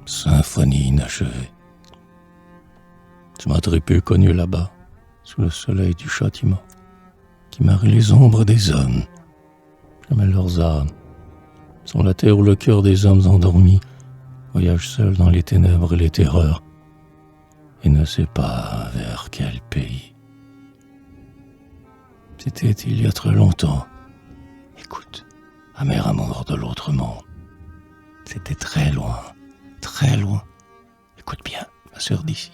Symphonie inachevée. Je m'aurais pu connu là-bas, sous le soleil du châtiment, qui marie les ombres des hommes. Jamais leurs âmes, sur la terre où le cœur des hommes endormis voyage seul dans les ténèbres et les terreurs, et ne sait pas vers quel pays. C'était il y a très longtemps. Écoute, amer amour de l'autre monde. C'était très loin, très loin. Écoute bien, ma sœur d'ici.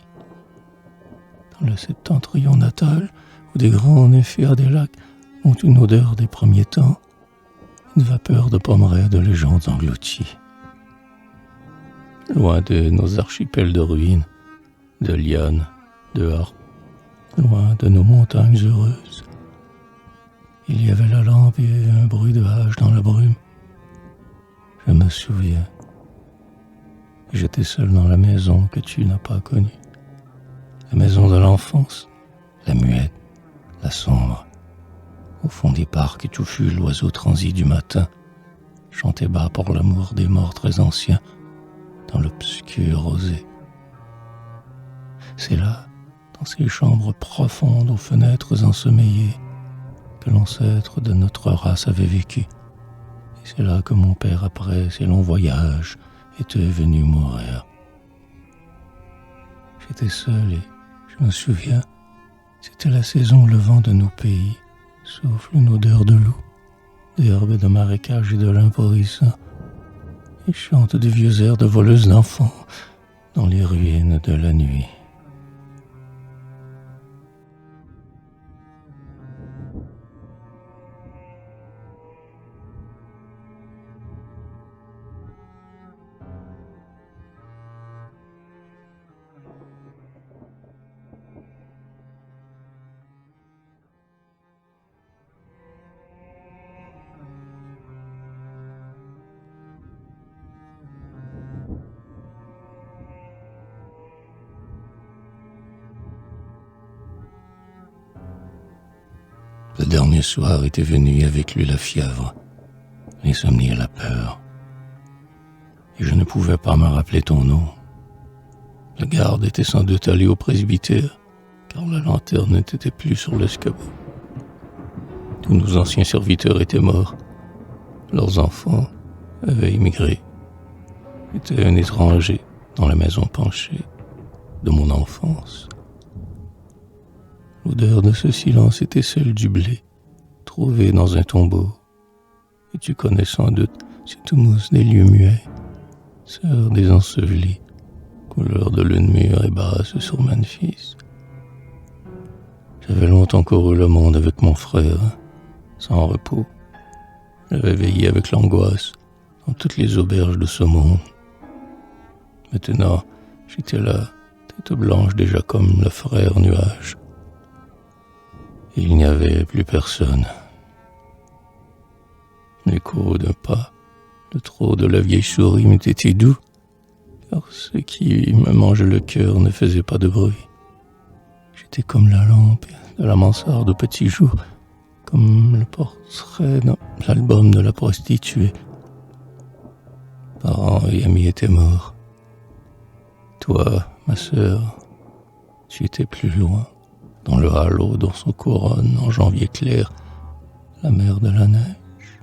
Dans le septentrion natal, où des grands effets des lacs ont une odeur des premiers temps, une vapeur de pommerets de légendes englouties. Loin de nos archipels de ruines, de lianes, de harpes, loin de nos montagnes heureuses, il y avait la lampe et un bruit de hache dans la brume. Je me souviens. J'étais seul dans la maison que tu n'as pas connue. La maison de l'enfance, la muette, la sombre. Au fond des parcs touffus, l'oiseau transi du matin chantait bas pour l'amour des morts très anciens dans l'obscur rosé. C'est là, dans ces chambres profondes aux fenêtres ensommeillées, que l'ancêtre de notre race avait vécu. Et c'est là que mon père, après ses longs voyages, était venu mourir. J'étais seul et je me souviens, c'était la saison où le vent de nos pays souffle une odeur de loup, d'herbe et de marécage et de lin pourrissant, et chante des vieux airs de voleuses d'enfants dans les ruines de la nuit. Le dernier soir était venu avec lui la fièvre, l'insomnie et la peur. Et je ne pouvais pas me rappeler ton nom. Le garde était sans doute allé au presbytère, car la lanterne n'était plus sur l'escabeau. Tous nos anciens serviteurs étaient morts. Leurs enfants avaient immigré. J'étais un étranger dans la maison penchée de mon enfance. L'odeur de ce silence était celle du blé, trouvé dans un tombeau. Et tu connais sans doute cette mousse des lieux muets, sœur des ensevelis, couleur de lune mûre et basse sur Memphis. J'avais longtemps couru le monde avec mon frère, sans repos. J'avais veillé avec l'angoisse dans toutes les auberges de ce monde. Maintenant, j'étais là, tête blanche déjà comme le frère nuage. Et il n'y avait plus personne. L'écho d'un pas, le trot de la vieille souris m'eût été doux, car ce qui me mangeait le cœur ne faisait pas de bruit. J'étais comme la lampe de la mansarde au petit jour, comme le portrait dans l'album de la prostituée. Parents et amis étaient morts. Toi, ma sœur, tu étais plus loin, dans le halo dont se couronne en janvier clair la mer de la neige,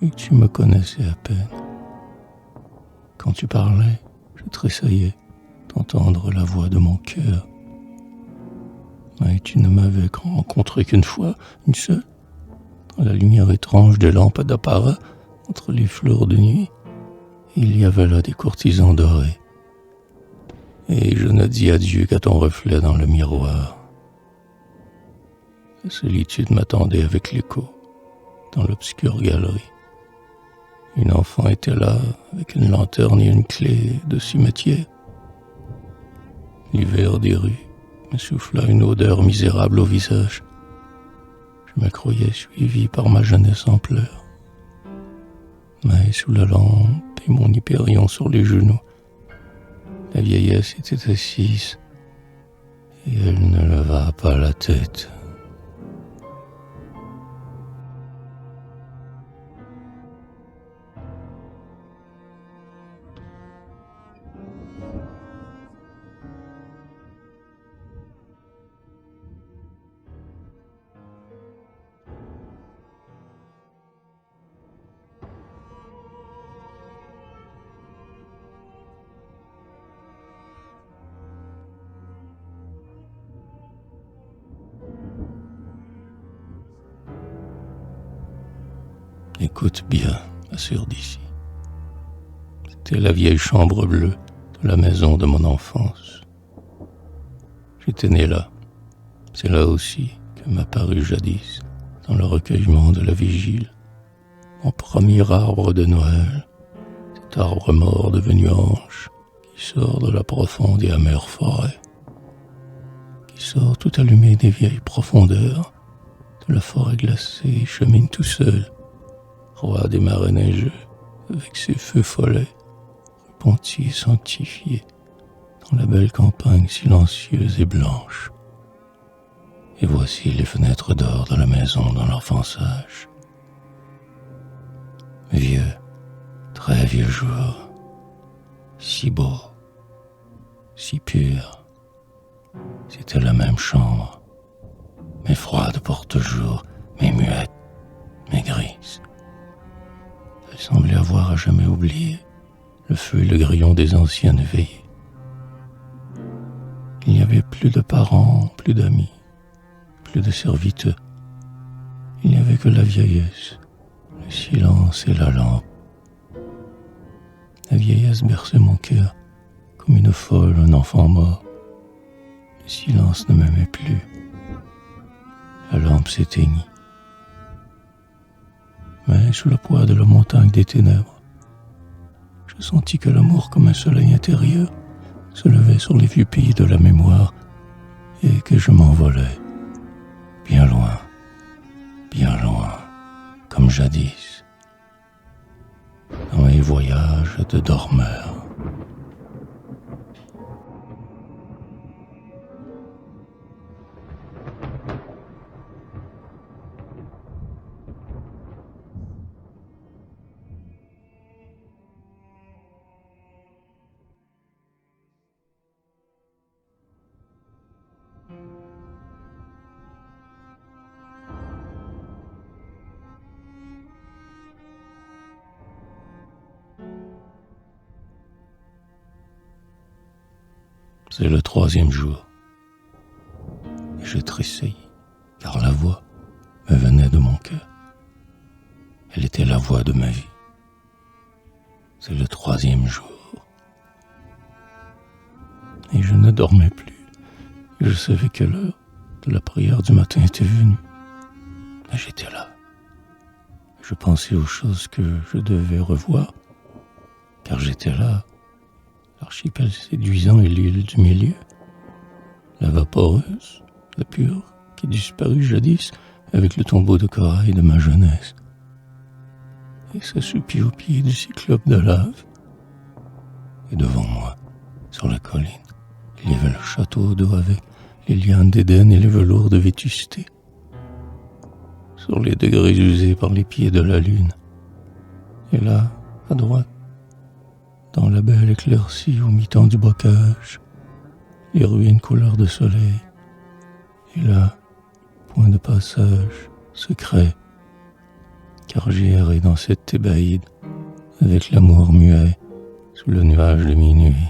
et tu me connaissais à peine. Quand tu parlais, je tressaillais d'entendre la voix de mon cœur. Mais tu ne m'avais rencontré qu'une fois, une seule, dans la lumière étrange des lampes d'apparat entre les fleurs de nuit. Il y avait là des courtisans dorés. Et je ne dis adieu qu'à ton reflet dans le miroir. La solitude m'attendait avec l'écho, dans l'obscure galerie. Une enfant était là, avec une lanterne et une clé de cimetière. L'hiver des rues me souffla une odeur misérable au visage. Je me croyais suivi par ma jeunesse en pleurs. Mais sous la lampe et mon hyperion sur les genoux, la vieillesse était assise et elle ne leva pas la tête. Écoute bien, ma sœur d'ici. C'était la vieille chambre bleue de la maison de mon enfance. J'étais né là. C'est là aussi que m'apparut jadis, dans le recueillement de la vigile, mon premier arbre de Noël, cet arbre mort devenu ange, qui sort de la profonde et amère forêt, qui sort tout allumé des vieilles profondeurs, de la forêt glacée et chemine tout seul, roi des marais neigeux, avec ses feux follets, repentis et sanctifiés, dans la belle campagne silencieuse et blanche. Et voici les fenêtres d'or de la maison dans leur fançage. Vieux, très vieux jour, si beau, si pur. C'était la même chambre, mais froide pour toujours, mais muette, mais grise. Elle semblait avoir à jamais oublié le feu et le grillon des anciennes veillées. Il n'y avait plus de parents, plus d'amis, plus de serviteurs. Il n'y avait que la vieillesse, le silence et la lampe. La vieillesse berçait mon cœur comme une folle, un enfant mort. Le silence ne m'aimait plus. La lampe s'éteignit. Mais sous le poids de la montagne des ténèbres, je sentis que l'amour comme un soleil intérieur se levait sur les vieux pays de la mémoire et que je m'envolais. Bien loin, comme jadis, dans mes voyages de dormeur. C'est le 3e jour. Et je tressaillis, car la voix me venait de mon cœur. Elle était la voix de ma vie. C'est le 3e jour. Et je ne dormais plus. Et je savais que l'heure de la prière du matin était venue. Et j'étais là. Je pensais aux choses que je devais revoir, car j'étais là. L'archipel séduisant et l'île du milieu, la vaporeuse, la pure, qui disparut jadis avec le tombeau de corail de ma jeunesse, et s'assoupit au pied du cyclope de lave. Et devant moi, sur la colline, il y avait le château d'eau avec les lianes d'Éden et les velours de vétusté. Sur les degrés usés par les pieds de la lune, et là, à droite, dans la belle éclaircie au mi-temps du bocage, les ruines couleur de soleil. Et là, point de passage, secret, car j'ai erré dans cette Thébaïde, avec l'amour muet, sous le nuage de minuit.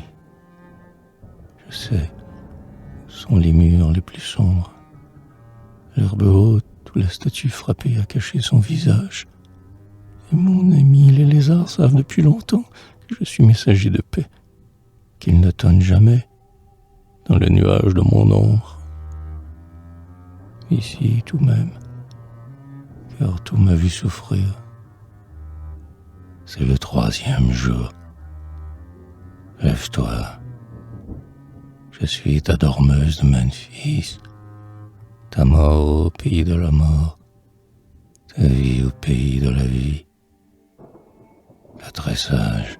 Je sais où sont les murs les plus sombres, l'herbe haute où la statue frappée a caché son visage. Et mon ami, les lézards savent depuis longtemps que je suis messager de paix, qu'ils ne tonnent jamais dans le nuage de mon ombre. Ici, tout même, car tout m'a vu souffrir. C'est le 3e jour. Lève-toi. Je suis ta dormeuse de Memphis, ta mort au pays de la mort, ta vie au pays de la vie. La très sage,